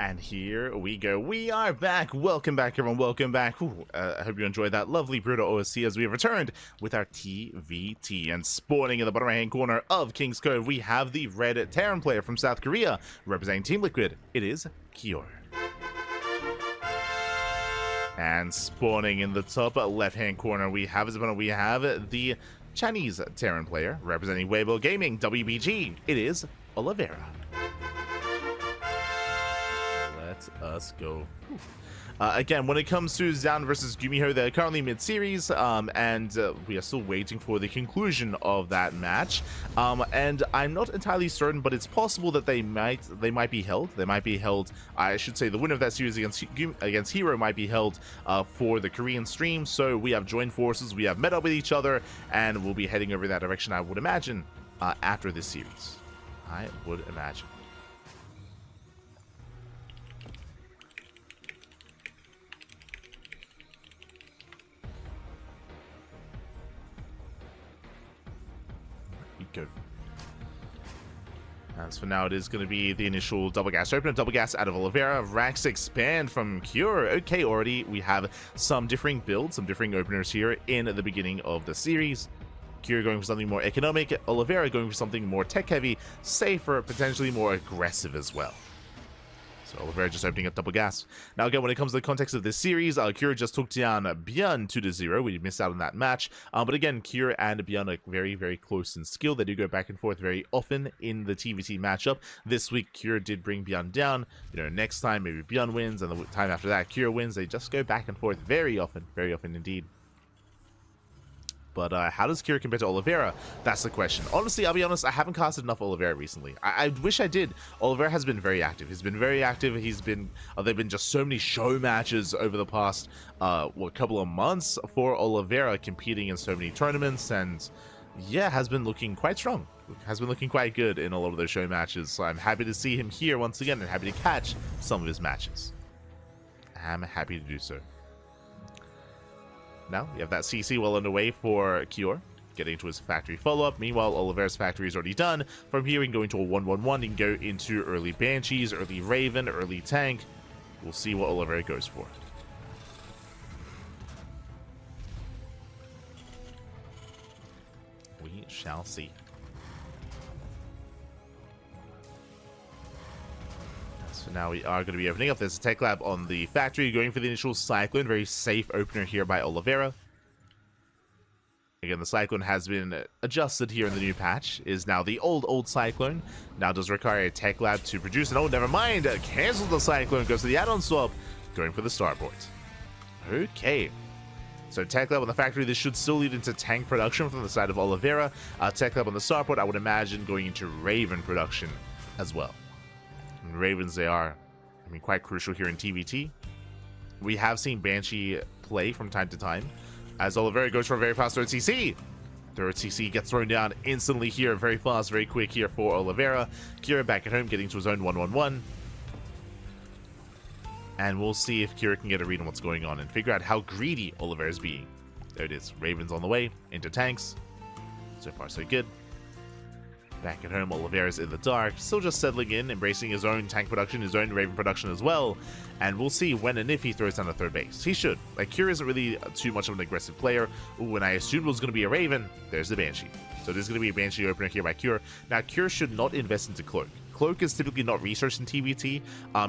And here we go. We are back. Welcome back, everyone. Welcome back. I hope you enjoyed that lovely Brutal OSC as we have returned with our TvT. And spawning in the bottom right-hand corner of King's Cove, we have the red Terran player from South Korea representing Team Liquid. It is Kyor. And spawning in the top left-hand corner, we have the Chinese Terran player representing Weibo Gaming, WBG. It is Oliveira. Let us go. Again, when it comes to Zan versus Gumiho, they're currently mid-series, and we are still waiting for the conclusion of that match. And I'm not entirely certain, but it's possible that they might be held. They might be held. I should say the winner of that series against Hero might be held for the Korean stream. So we have joined forces, we have met up with each other, and we'll be heading over that direction. I would imagine after this series. I would imagine. Go. As for now, it is going to be the initial double gas opener, double gas out of Oliveira, ranks expand from Kyor. Okay, already we have some differing builds, some differing openers here in the beginning of the series. Kyor going for something more economic, Oliveira going for something more tech heavy, safer, potentially more aggressive as well. So Oliveira just opening up double gas. Now again, when it comes to the context of this series, Kyor just took down Björn 2-0. We missed out on that match. But again, Kyor and Björn are very, very close in skill. They do go back and forth very often in the TvT matchup. This week, Kyor did bring Björn down. You know, next time maybe Björn wins, and the time after that, Kyor wins. They just go back and forth very often indeed. But how does Kyor compare to Oliveira? That's the question. Honestly, I'll be honest, I haven't casted enough Oliveira recently. I wish I did. Oliveira has been very active. He's been very active. He's been, there've been just so many show matches over the past, couple of months for Oliveira competing in so many tournaments. And yeah, has been looking quite strong. Has been looking quite good in a lot of those show matches. So I'm happy to see him here once again and happy to catch some of his matches. I'm happy to do so. Now, we have that CC well underway for Kyor, getting to his factory follow-up. Meanwhile, Oliveira's factory is already done. From here, we can go into a 1-1-1. You can go into early Banshees, early Raven, early Tank. We'll see what Oliveira goes for. We shall see. So now we are going to be opening up. There's a tech lab on the factory, going for the initial Cyclone. Very safe opener here by Oliveira. Again, the Cyclone has been adjusted here in the new patch. Is now the old Cyclone. Now does require a tech lab to produce. And oh, never mind. Cancel the Cyclone. Goes to the add-on swap. Going for the Starport. Okay. So tech lab on the factory. This should still lead into tank production from the side of Oliveira. Tech lab on the Starport, I would imagine, going into Raven production as well. And Ravens, they are, I mean, quite crucial here in TvT. We have seen Banshee play from time to time, as Oliveira goes for a very fast third CC. Third CC gets thrown down instantly here, very fast, very quick here for Oliveira. Kyor back at home, getting to his own 1-1-1. And we'll see if Kyor can get a read on what's going on and figure out how greedy Oliveira's being. There it is, Ravens on the way, into tanks. So far, so good. Back at home, Oliveira's in the dark, still just settling in, embracing his own tank production, his own Raven production as well. And we'll see when and if he throws down a third base. He should. Like, Kyor isn't really too much of an aggressive player. When I assumed it was going to be a Raven, there's the Banshee. So there's going to be a Banshee opener here by Kyor. Now, Kyor should not invest into Cloak. Cloak is typically not researched in TvT.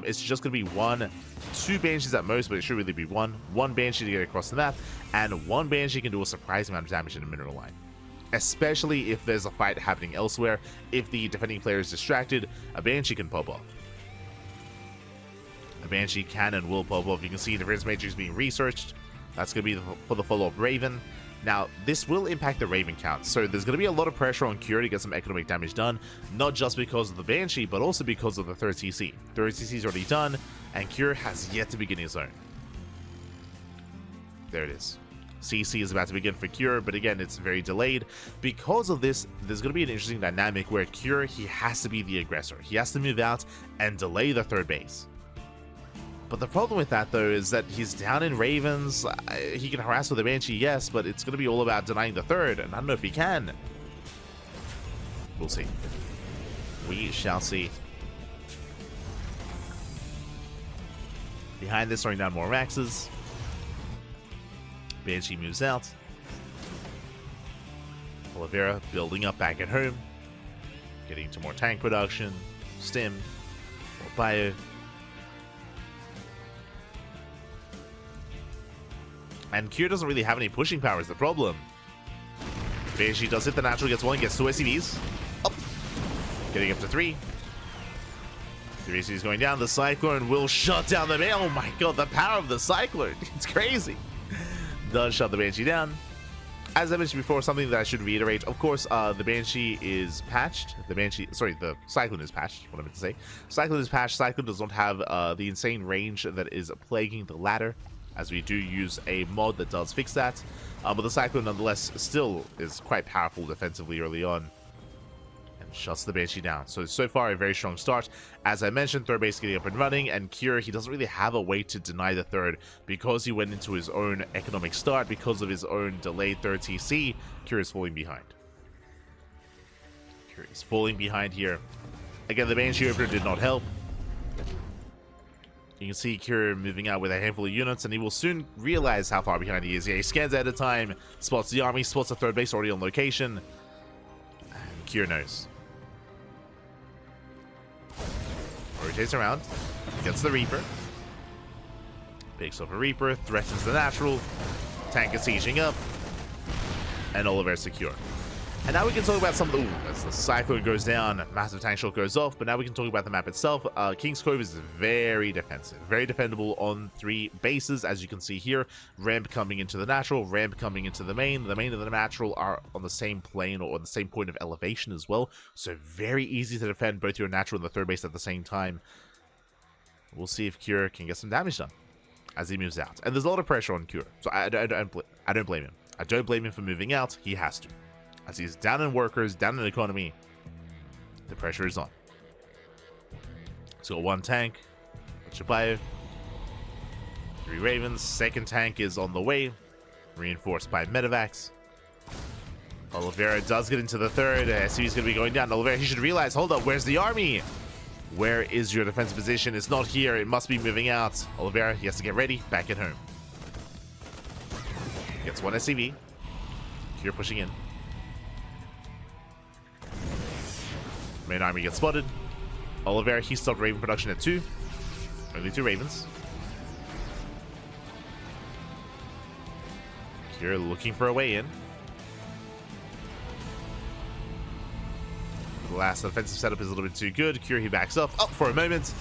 It's just going to be 1-2 Banshees at most, but it should really be one Banshee to get across the map, and one Banshee can do a surprising amount of damage in a mineral line. Especially if there's a fight happening elsewhere. If the defending player is distracted, a Banshee can pop off. A Banshee can and will pop off. You can see the Defense Matrix being researched. That's going to be for the follow-up Raven. Now, this will impact the Raven count, so there's going to be a lot of pressure on Kyor to get some economic damage done, not just because of the Banshee, but also because of the third CC. Third CC is already done, and Kyor has yet to begin his own. There it is. CC is about to begin for Kyor, but again, it's very delayed. Because of this, there's going to be an interesting dynamic where Kyor, he has to be the aggressor. He has to move out and delay the third base. But the problem with that, though, is that he's down in Ravens. He can harass with the Banshee, yes, but it's going to be all about denying the third, and I don't know if he can. We'll see. We shall see. Behind this, throwing down more maxes. Banshee moves out. Oliveira building up back at home. Getting to more tank production. Stim. More bio. And Cure doesn't really have any pushing power is the problem. Banshee does hit the natural, gets one, gets two SCVs. Up. Getting up to 3. 3 SCVs going down. The Cyclone will shut down the Banshee. Oh my god, the power of the Cyclone. It's crazy. Does shut the Banshee down. As I mentioned before, something that I should reiterate, of course, the Banshee is patched. The Cyclone is patched, what I meant to say. Cyclone is patched. Cyclone does not have the insane range that is plaguing the ladder, as we do use a mod that does fix that. But the Cyclone, nonetheless, still is quite powerful defensively early on. And shuts the Banshee down. So far, a very strong start. As I mentioned, third base getting up and running, and Cure, he doesn't really have a way to deny the third because he went into his own economic start, because of his own delayed third TC. Cure is falling behind. Cure is falling behind here. Again, the Banshee opener did not help. You can see Cure moving out with a handful of units, and he will soon realize how far behind he is. Yeah, he scans at a time, spots the army, spots the third base already on location. And Cure knows. Rotates around, gets the Reaper. Picks up a Reaper, threatens the natural. Tank is sieging up. And Oliveira secure. And now we can talk about some of the... Ooh, as the Cyclone goes down, massive tank shot goes off, but now we can talk about the map itself. King's Cove is very defensive, very defendable on 3 bases, as you can see here. Ramp coming into the natural, ramp coming into the main. The main and the natural are on the same plane or on the same point of elevation as well, so very easy to defend both your natural and the third base at the same time. We'll see if Cure can get some damage done as he moves out. And there's a lot of pressure on Cure, so I don't blame him. I don't blame him for moving out. He has to. As he's down in workers, down in economy, the pressure is on. So 1 tank, Bio, 3 Ravens, second tank is on the way, reinforced by Medivacs. Oliveira does get into the third, SCV's going to be going down. Oliveira, he should realize, hold up, where's the army? Where is your defensive position? It's not here, it must be moving out. Oliveira, he has to get ready, back at home. Gets 1 SCV, Cure pushing in. Main army gets spotted. Oliveira, he stopped Raven production at 2. Only 2 Ravens. Cure looking for a way in. The last offensive setup is a little bit too good. Cure, he backs up for a moment.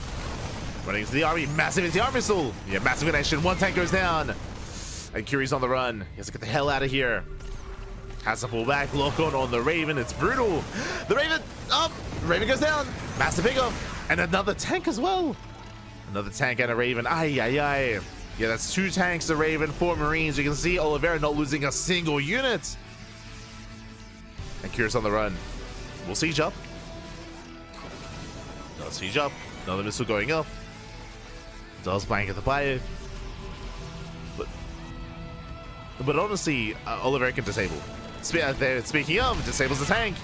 Running into the army. Massive anti-armor missile. Yeah, massive connection. 1 tank goes down. And Curie's on the run. He has to get the hell out of here. Has to pull back. Lock on the Raven. It's brutal. The Raven up. Raven goes down. Massive pickup. And another tank as well. Another tank and a Raven. Ay, ay, ay. Yeah, that's 2 tanks, a Raven, 4 Marines. You can see Oliveira not losing a single unit. And Cure's on the run. We'll siege up. Does siege up. Another missile going up. Does blanket the bio. But honestly, Oliveira can disable. Speaking of, disables the tank.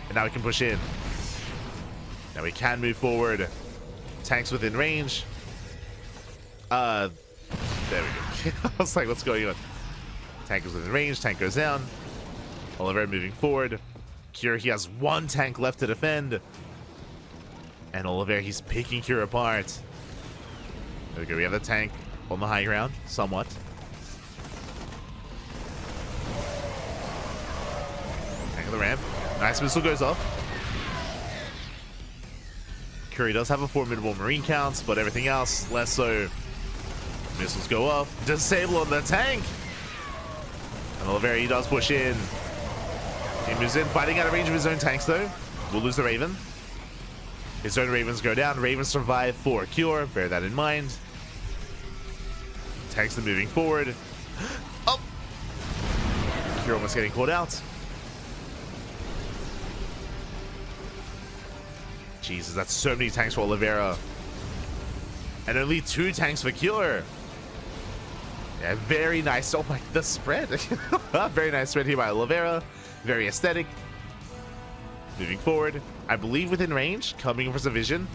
And now we can push in. Now we can move forward. Tanks within range. There we go. I was like, what's going on? Tank is within range. Tank goes down. Oliveira moving forward. Cure, he has 1 tank left to defend. And Oliveira, he's picking Cure apart. There we go. We have the tank on the high ground, somewhat. Tank on the ramp. Nice missile goes off. Cure does have a formidable marine count, but everything else, less so. Missiles go up. Disable on the tank. And Oliveira, he does push in. He moves in, fighting out of range of his own tanks, though. We'll lose the Raven. His own Ravens go down. Ravens survive for Cure. Bear that in mind. Tanks are moving forward. Oh! Cure almost getting caught out. Jesus, that's so many tanks for Oliveira. And only 2 tanks for Cure. Yeah, very nice. Oh my, the spread. Very nice spread here by Oliveira. Very aesthetic. Moving forward. I believe within range. Coming for some vision.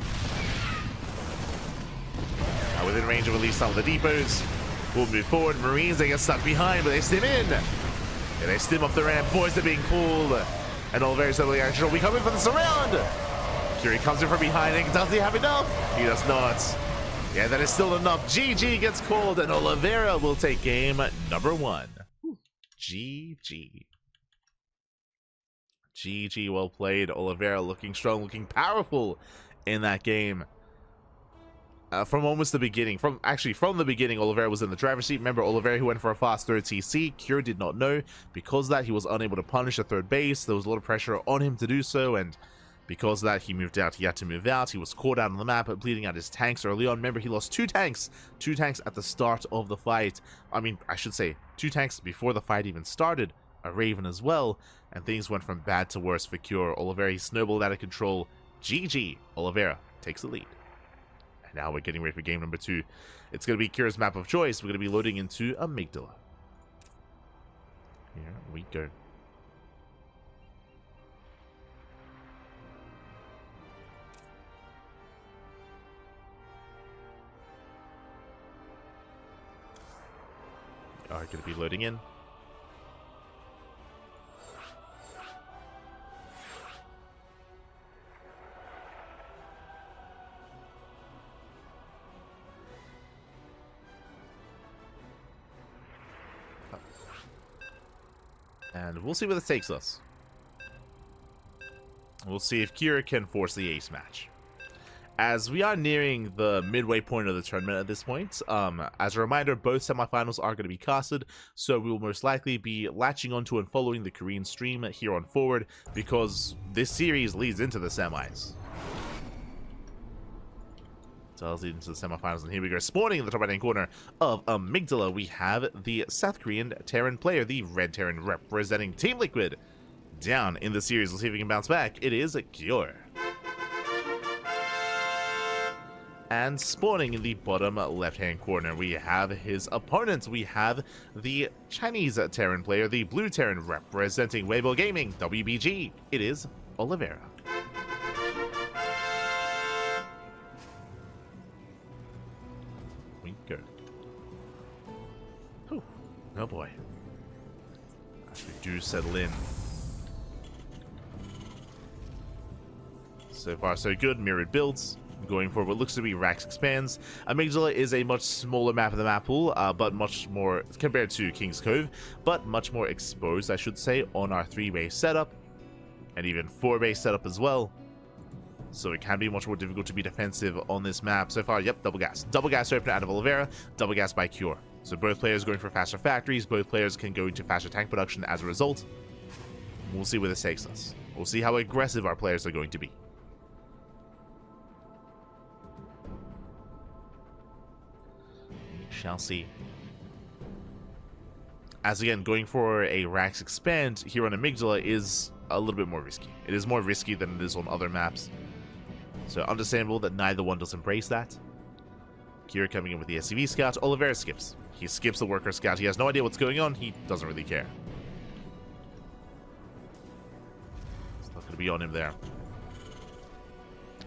within range of at least some of the depots. We'll move forward. Marines, they get stuck behind, but they stim in. And they stim up the ramp. Boys are being pulled. And Oliveira's doubling action. We come in for the surround. Curie comes in from behind. And does he have enough? He does not. Yeah, that is still enough. GG gets called, and Oliveira will take game number 1. GG. GG, well played. Oliveira looking strong, looking powerful in that game. From almost the beginning, from the beginning, Oliveira was in the driver's seat. Remember, Oliveira who went for a fast third TC. Cure did not know. Because of that, he was unable to punish a third base. There was a lot of pressure on him to do so, and because of that, he moved out. He had to move out. He was caught out on the map, bleeding out his tanks early on. Remember, he lost 2 tanks. 2 tanks at the start of the fight. I mean, I should say 2 tanks before the fight even started. A Raven as well. And things went from bad to worse for Cure. Oliveira, he snowballed out of control. GG. Oliveira takes the lead. Now we're getting ready for game number 2. It's going to be Cure's map of choice. We're going to be loading into Amygdala. Here we go. We are going to be loading in. And we'll see where this takes us. We'll see if Kira can force the ace match. As we are nearing the midway point of the tournament at this point, as a reminder, both semifinals are going to be casted, so we will most likely be latching onto and following the Korean stream here on forward, because this series leads into the semis. So let's lead into the semifinals, and here we go. Spawning in the top right-hand corner of Amygdala, we have the South Korean Terran player, the Red Terran representing Team Liquid. Down in the series, we'll see if we can bounce back. It is Cure. And spawning in the bottom left-hand corner, we have his opponent. We have the Chinese Terran player, the Blue Terran representing Weibo Gaming, WBG. It is Oliveira. We go. Whew. Oh boy. As we do settle in. So far so good, mirrored builds. Going for what looks to be Rax Expands. Amygdala is a much smaller map of the map pool, but much more, compared to King's Cove, but much more exposed, I should say, on our 3-base setup, and even 4-base setup as well. So it can be much more difficult to be defensive on this map. So far, yep, double gas. Double gas opener out of Oliveira, double gas by Cure. So both players going for faster factories, both players can go into faster tank production as a result. We'll see where this takes us. We'll see how aggressive our players are going to be. Shall see. As again, going for a Rax Expand here on Amygdala is a little bit more risky. It is more risky than it is on other maps. So understandable that neither one does embrace that. Kira coming in with the SCV Scout. Oliveira skips. He skips the Worker Scout. He has no idea what's going on. He doesn't really care. It's not going to be on him there.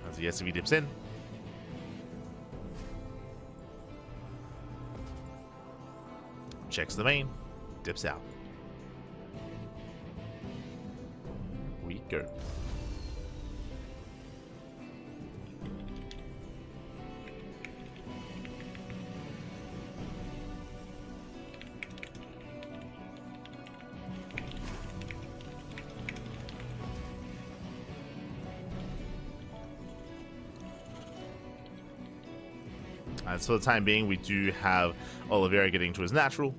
As the SCV dips in. Checks the main, dips out. We go. So for the time being, we do have Oliveira getting to his natural.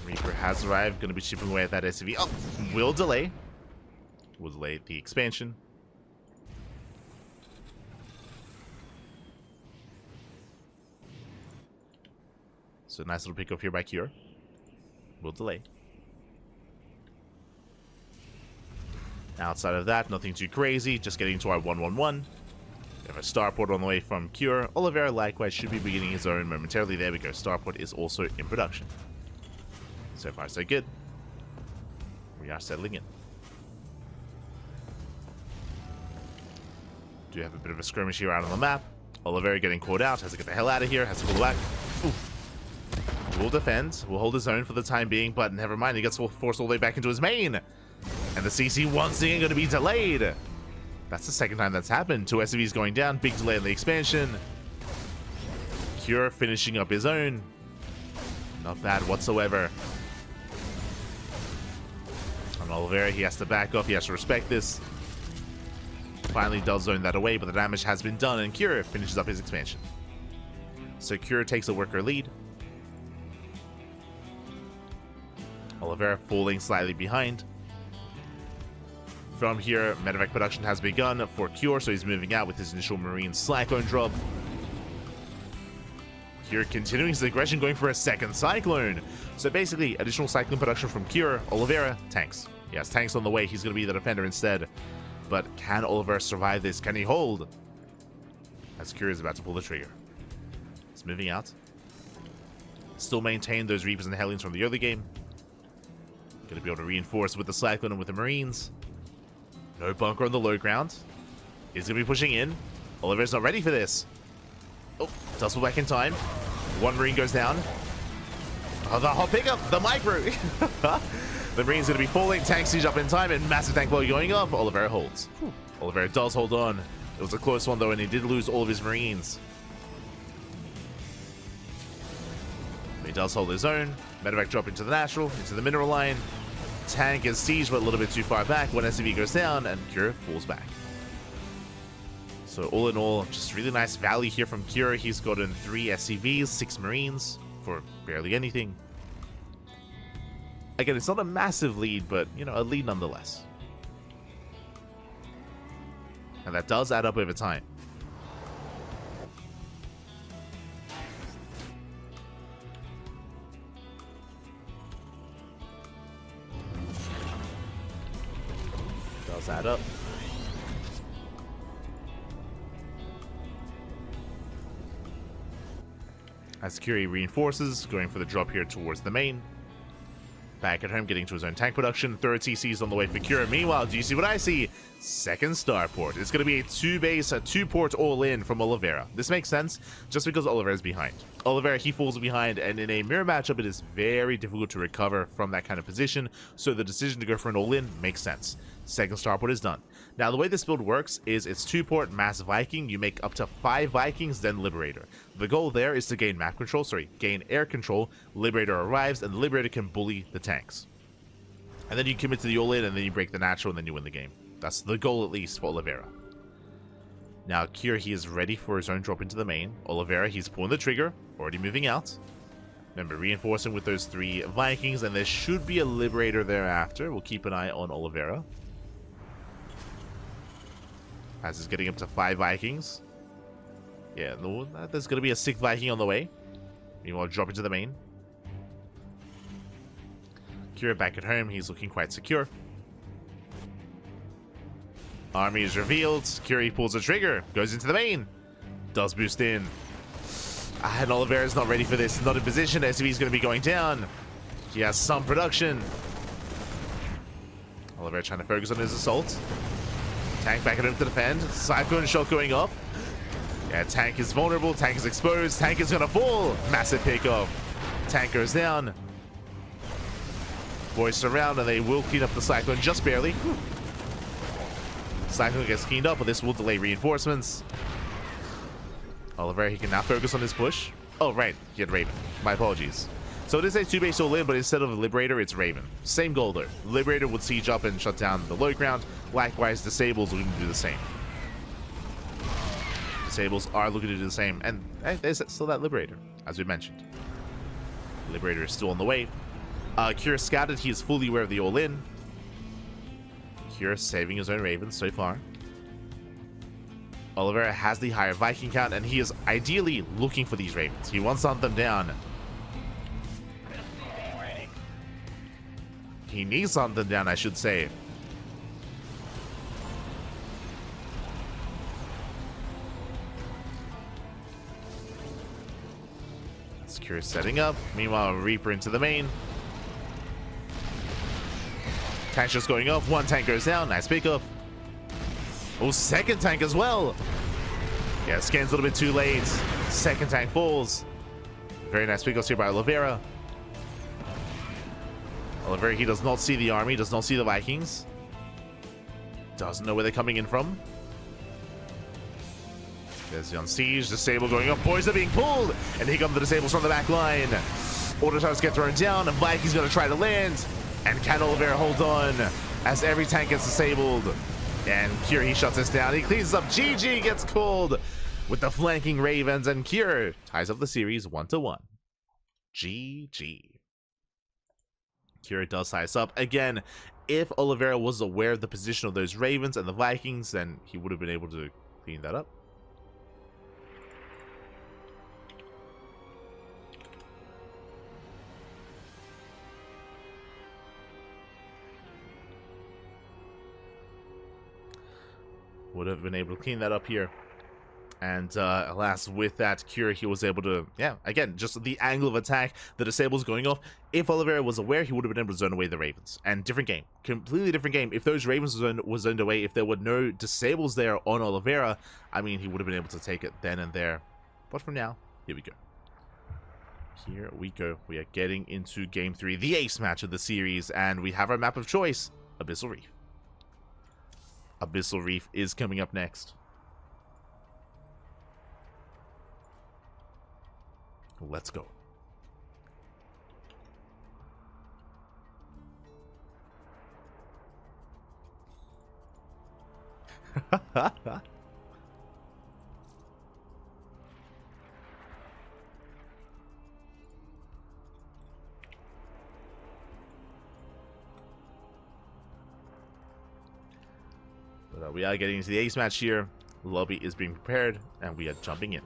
Reaper has arrived, going to be chipping away at that SCV. Oh, will delay. Will delay the expansion. So nice little pick up here by Cure. Will delay. Outside of that, nothing too crazy. Just getting to our 1-1-1. We have a starport on the way from Cure. Oliveira likewise should be beginning his own momentarily. There we go. Starport is also in production. So far so good. We are settling in. Do have a bit of a skirmish here out on the map. Oliveira getting caught out, has to get the hell out of here, has to pull back. Ooh. Will defend, will hold his own for the time being, but never mind, he gets forced all the way back into his main. And the CC once again going to be delayed. That's the second time that's happened. 2 SCVs going down, big delay in the expansion. Cure finishing up his own. Not bad whatsoever. On Oliveira, he has to back off, he has to respect this. Finally does zone that away, but the damage has been done, and Cure finishes up his expansion. So Cure takes a worker lead. Oliveira falling slightly behind. From here, medevac production has begun for Cure, so he's moving out with his initial Marine Cyclone drop. Cure continuing his aggression, going for a second Cyclone. So basically, additional Cyclone production from Cure. Oliveira, tanks. He has tanks on the way, he's going to be the defender instead. But can Oliveira survive this? Can he hold? As Cure is about to pull the trigger. He's moving out. Still maintain those Reapers and Hellions from the early game. Going to be able to reinforce with the Cyclone and with the Marines. No bunker on the low ground. He's going to be pushing in. Oliveira's not ready for this. Oh, does pull back in time. One Marine goes down. Oh, the hot pickup, the micro. The Marine's going to be falling. Tank siege up in time and massive tank blow going up. Oliveira holds. Oliveira does hold on. It was a close one though, and he did lose all of his Marines. He does hold his own. Medevac drop into the natural, into the mineral line. Tank is sieged, but a little bit too far back. One SCV goes down, and Cure falls back. So all in all, just really nice value here from Cure. He's gotten 3 SCVs, 6 Marines for barely anything. Again, it's not a massive lead, but, you know, a lead nonetheless. And that does add up over time. Does add up. As Curie reinforces, going for the drop here towards the main. Back at home, getting to his own tank production. Third TC's on the way for Cure. Meanwhile, do you see what I see? Second starport. It's going to be a 2-base, a 2-port all-in from Oliveira. This makes sense just because Oliveira's behind. Oliveira, he falls behind, and in a mirror matchup, it is very difficult to recover from that kind of position, so the decision to go for an all-in makes sense. Second starport is done. Now, the way this build works is it's 2-port Mass Viking. You make up to 5 Vikings, then Liberator. The goal there is to gain map control, gain air control. Liberator arrives, and the Liberator can bully the tanks. And then you commit to the all-in, and then you break the natural, and then you win the game. That's the goal, at least, for Oliveira. Now, Cure, he is ready for his own drop into the main. Oliveira, he's pulling the trigger, already moving out. Remember, reinforcing with those 3 Vikings, and there should be a Liberator thereafter. We'll keep an eye on Oliveira. As he's getting up to 5 Vikings. Yeah, no, there's going to be a 6th Viking on the way. Meanwhile, drop into the main. Cure back at home. He's looking quite secure. Army is revealed. Curie pulls the trigger. Goes into the main. Does boost in. And Oliveira's not ready for this. He's not in position. SCV's going to be going down. He has some production. Oliveira trying to focus on his assault. Tank back at him to defend. Cyclone shot going up. Yeah, tank is vulnerable. Tank is exposed. Tank is going to fall. Massive pickoff. Tank goes down. Boys surround, and they will clean up the Cyclone just barely. Cyclone gets cleaned up, but this will delay reinforcements. Oliveira, he can now focus on his push. Oh, right. He had Raven. My apologies. So it is a 2-base all-in, but instead of Liberator, it's Raven. Same goal though. Liberator would siege up and shut down the low ground. Likewise, Disables looking to do the same. Disables are looking to do the same. And there's still that Liberator, as we mentioned. Liberator is still on the way. Cure scouted. He is fully aware of the all-in. Cure saving his own Ravens so far. Oliveira has the higher Viking count, and he is ideally looking for these Ravens. He wants to hunt them down. He needs to hunt them down, I should say. Cure setting up. Meanwhile, Reaper into the main. Tank just going off. 1 tank goes down. Nice pickup. Oh, 2nd tank as well. Yeah, scans a little bit too late. Second tank falls. Very nice pick here by Oliveira. Oliveira, he does not see the army, does not see the Vikings. Doesn't know where they're coming in from. There's the on siege, disable going up, boys are being pulled, and here come the disables from the back line. Order towers get thrown down, and Vikings gonna try to land, and can Oliveira hold on as every tank gets disabled? And Cure, he shuts this down, he cleans up, GG gets called with the flanking Ravens, and Cure ties up the series 1-1. GG. Cure does tie us up. Again, if Oliveira was aware of the position of those Ravens and the Vikings, then he would have been able to clean that up. Would have been able to clean that up here. And alas, with that Cure, he was able to, yeah, again, just the angle of attack, the disables going off. If Oliveira was aware, he would have been able to zone away the Ravens. And different game, completely different game. If those Ravens were zoned away, if there were no disables there on Oliveira, I mean, he would have been able to take it then and there. But for now, here we go. Here we go. We are getting into Game 3, the ace match of the series, and we have our map of choice, Abyssal Reef. Abyssal Reef is coming up next. Let's go. But we are getting into the ace match here. Lobby is being prepared, and we are jumping in.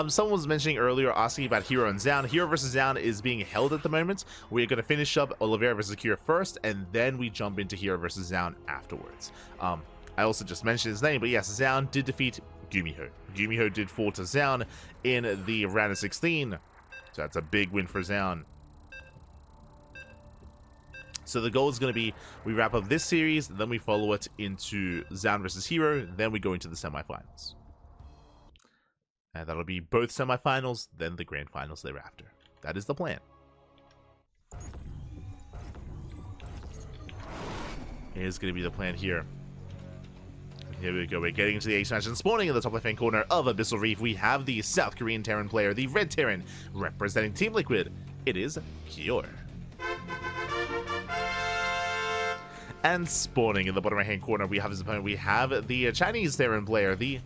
Someone was mentioning earlier, asking about Hero and Zound. Hero versus Zound is being held at the moment. We are going to finish up Oliveira versus Cure first, and then we jump into Hero versus Zound afterwards. I also just mentioned his name, but yes, Zound did defeat Gumiho. Gumiho did fall to Zound in the round of 16, so that's a big win for Zound. So the goal is going to be, we wrap up this series, then we follow it into Zound versus Hero, then we go into the semifinals. And that'll be both semifinals, then the grand finals thereafter. That is the plan. Here's going to be the plan here. Here we go, we're getting into the ace match, and spawning in the top left-hand corner of Abyssal Reef, we have the South Korean Terran player, the Red Terran, representing Team Liquid. It is Cure. And spawning in the bottom right-hand corner, we have his opponent. We have the Chinese Terran player, the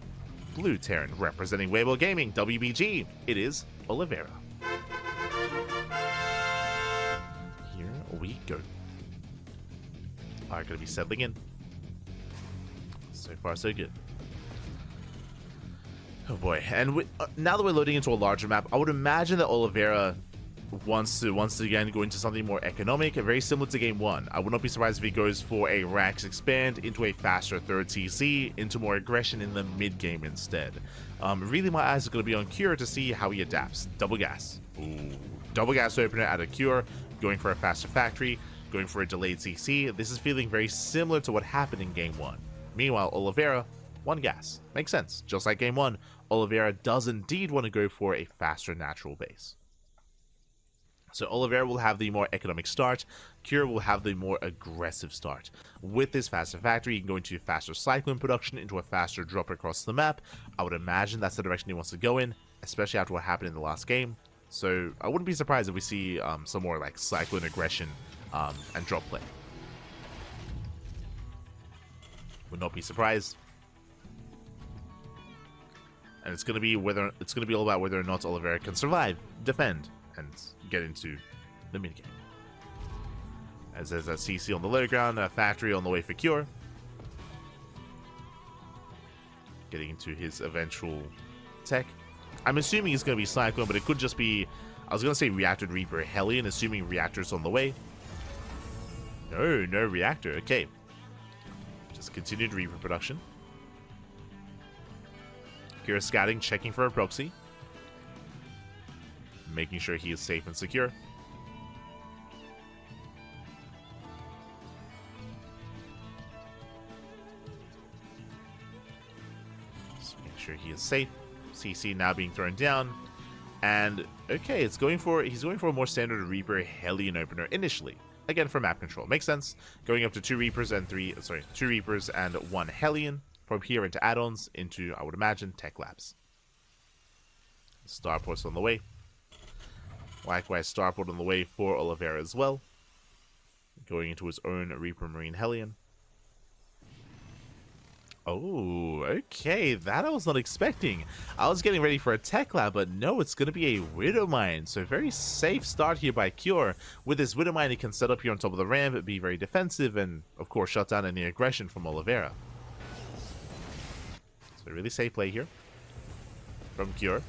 Blue Terran, representing Weibo Gaming, WBG. It is Oliveira. Here we go. Are going to be settling in. So far, so good. Oh boy! And now that we're loading into a larger map, I would imagine that Oliveira wants to once again go into something more economic, very similar to Game 1. I would not be surprised if he goes for a Rax expand into a faster third TC, into more aggression in the mid game instead. Really, my eyes are going to be on Cure to see how he adapts. Double gas. Ooh. Double gas opener at a Cure, going for a faster factory, going for a delayed CC. This is feeling very similar to what happened in Game 1. Meanwhile, Oliveira, one gas. Makes sense. Just like Game 1, Oliveira does indeed want to go for a faster natural base. So Oliveira will have the more economic start, Cure will have the more aggressive start. With this faster factory, you can go into faster cyclone production, into a faster drop across the map. I would imagine that's the direction he wants to go in, especially after what happened in the last game. So I wouldn't be surprised if we see some more like cyclone aggression and drop play. Would not be surprised. And it's gonna be all about whether or not Oliveira can survive, defend, and get into the minigame. As there's a CC on the low ground, a factory on the way for Cure. Getting into his eventual tech. I'm assuming it's going to be Cyclone, but it could just be, I was going to say Reactor Reaper Hellion, assuming Reactor's on the way. No Reactor. Okay. Just continued Reaper production. Cure scouting, checking for a proxy. Making sure he is safe and secure. Just make sure he is safe. CC now being thrown down. And okay, he's going for a more standard Reaper Hellion opener initially. Again, for map control. Makes sense. Going up to 2 Reapers and 2 Reapers and 1 Hellion. From here into add-ons, into, I would imagine, Tech Labs. Starport's on the way. Likewise, Starport on the way for Oliveira as well. Going into his own Reaper Marine Hellion. Oh, okay, that I was not expecting. I was getting ready for a Tech Lab, but no, it's going to be a Widow Mine. So very safe start here by Cure. With this Widow Mine, he can set up here on top of the ramp, be very defensive, and of course shut down any aggression from Oliveira. So really safe play here from Cure.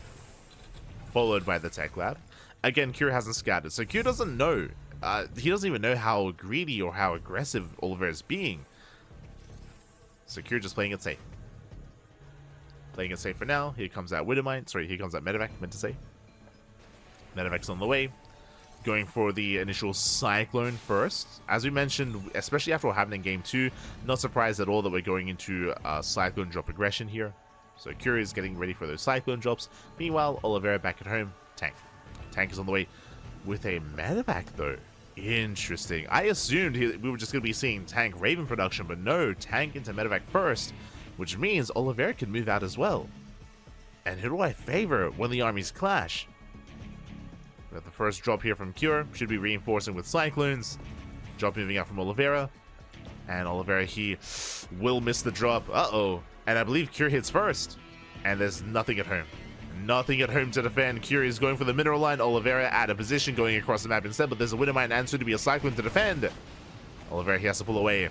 Followed by the Tech Lab. Again, Cure hasn't scouted, so Cure doesn't know. He doesn't even know how greedy or how aggressive Oliveira is being. So Cure just playing it safe. Playing it safe for now. Here comes that Widowmine. Sorry, here comes that Medevac, meant to say. Medevac's on the way. Going for the initial Cyclone first. As we mentioned, especially after what happened in Game 2, not surprised at all that we're going into Cyclone drop aggression here. So Cure is getting ready for those Cyclone drops. Meanwhile, Oliveira back at home. Tank. Tank is on the way with a Medevac, though. Interesting. I assumed we were just going to be seeing Tank Raven production, but no, Tank into Medevac first, which means Oliveira can move out as well. And who do I favor when the armies clash? We have the first drop here from Cure. Should be reinforcing with Cyclones. Drop moving out from Oliveira. And Oliveira, he will miss the drop. Uh-oh. And I believe Cure hits first. And there's nothing at home. Nothing at home to defend. Cure is going for the mineral line. Oliveira out of position, going across the map instead, but there's a Widow Mine and soon to be a Cyclone to defend. Oliveira, he has to pull away.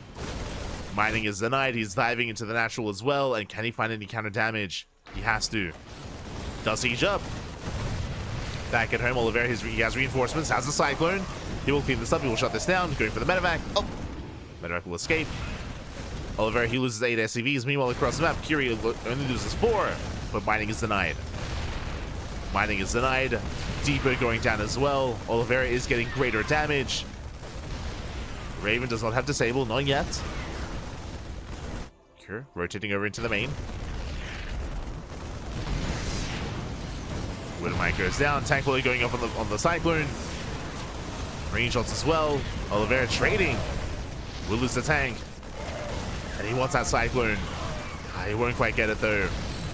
Mining is denied. He's diving into the natural as well. And can he find any counter damage? He has to. Does siege up. Back at home, Oliveira, he has reinforcements, has a Cyclone. He will clean this up. He will shut this down. Going for the Medevac. Oh! Medevac will escape. Oliveira, he loses 8 SCVs. Meanwhile, across the map, Curie only loses 4. But mining is denied. Mining is denied. Depot going down as well. Oliveira is getting greater damage. Raven does not have disable, not yet. Cure rotating over into the main. Widowmine goes down. Tank fully going up on the Cyclone. Marine shots as well. Oliveira trading. Will lose the tank. And he wants that Cyclone. He won't quite get it though.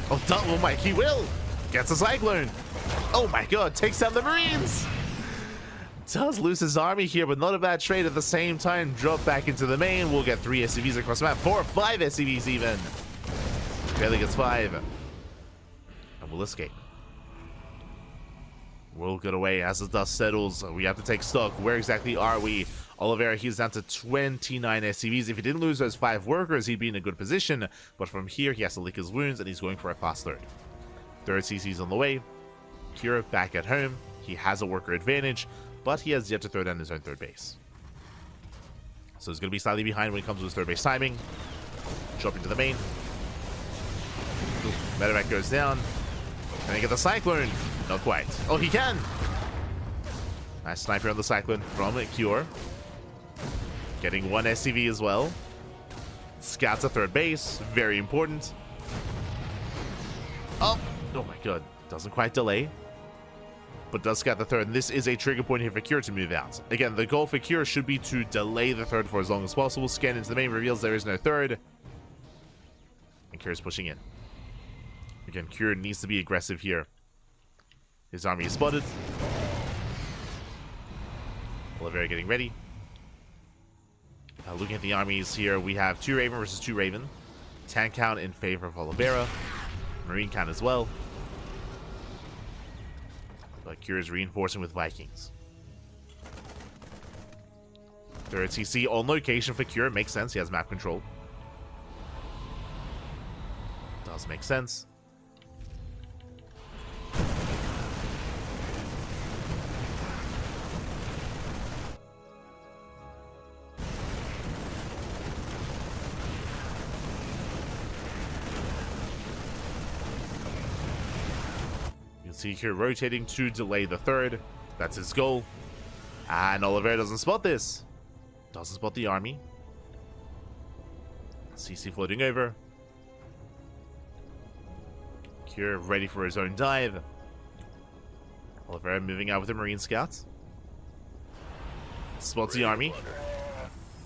Oh, double Mike, he will. Gets a Cyclone. Oh my god, takes down the Marines. Does lose his army here, but not a bad trade at the same time. Drop back into the main. We'll get 3 SCVs across the map. 4 or 5 SCVs even. Barely gets 5. And we'll escape. We'll get away as the dust settles. We have to take stock. Where exactly are we? Oliveira, he's down to 29 SCVs. If he didn't lose those 5 workers, he'd be in a good position. But from here, he has to lick his wounds, and he's going for a fast third. Third CC's on the way. Cure back at home. He has a worker advantage, but he has yet to throw down his own third base. So he's going to be slightly behind when it comes to his third base timing. Drop into the main. Medevac goes down. Can he get the Cyclone? Not quite. Oh, he can! Nice sniper on the Cyclone from Cure. Getting 1 SCV as well. Scouts at third base. Very important. Oh my god. Doesn't quite delay. But does scout the third. And this is a trigger point here for Cure to move out. Again, the goal for Cure should be to delay the third for as long as possible. Scan into the main. Reveals there is no third. And Cure's pushing in. Again, Cure needs to be aggressive here. His army is spotted. Oliveira getting ready. Looking at the armies here, we have 2 Raven versus 2 Raven. Tank count in favor of Oliveira. Marine count as well. But Cure is reinforcing with Vikings. Third CC on location for Cure. Makes sense. He has map control. Does make sense. See here rotating to delay the third. That's his goal. And Oliveira doesn't spot this. Doesn't spot the army. CC floating over. Cure ready for his own dive. Oliveira moving out with the Marine Scouts. Spots the army.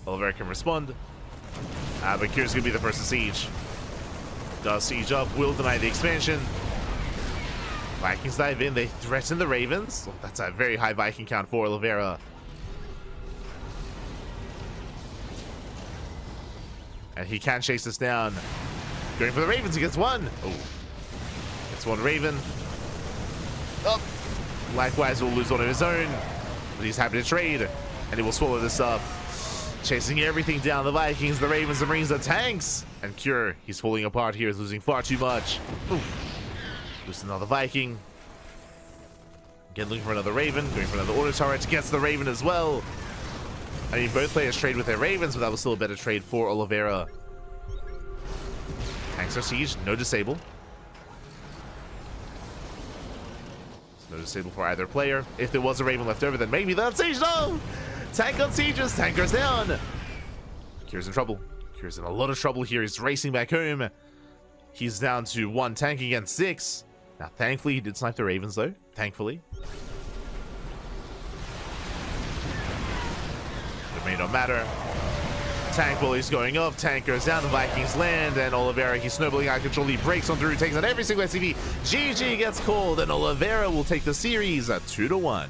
Oliveira can respond. But Cure's going to be the first to siege. Does siege up, will deny the expansion. Vikings dive in, they threaten the Ravens. Oh, that's a very high Viking count for Oliveira. And he can chase this down. Going for the Ravens, he gets one. Oh. Gets one Raven. Oh. Likewise will lose one of his own. But he's happy to trade. And he will swallow this up. Chasing everything down. The Vikings, the Ravens, the Marines, the tanks. And Cure, he's falling apart here. He's losing far too much. Ooh. Lose another Viking. Again, looking for another Raven. Going for another auto turret. Gets the Raven as well. I mean, both players trade with their Ravens, but that was still a better trade for Oliveira. Tanks are siege. No disable. No disable for either player. If there was a Raven left over, then maybe that's siege. No! Tank on sieges. Tank goes down. Cure's in trouble. Cure's in a lot of trouble here. He's racing back home. He's down to 1 tank against 6. Now, thankfully, he did snipe the Ravens, though. Thankfully. It may not matter. Tank bully's going up. Tank goes down. The Vikings land. And Oliveira, he's snowballing out of control. He breaks on through. Takes out every single SCV. GG gets called. And Oliveira will take the series at 2-1.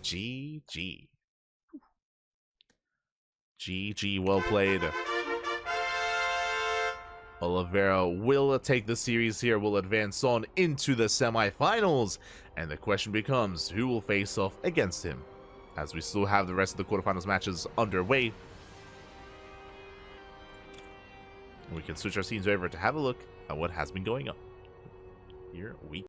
GG. GG. Well played. Oliveira will take the series here, will advance on into the semifinals, and the question becomes, who will face off against him? As we still have the rest of the quarterfinals matches underway. We can switch our scenes over to have a look at what has been going on. Here we go.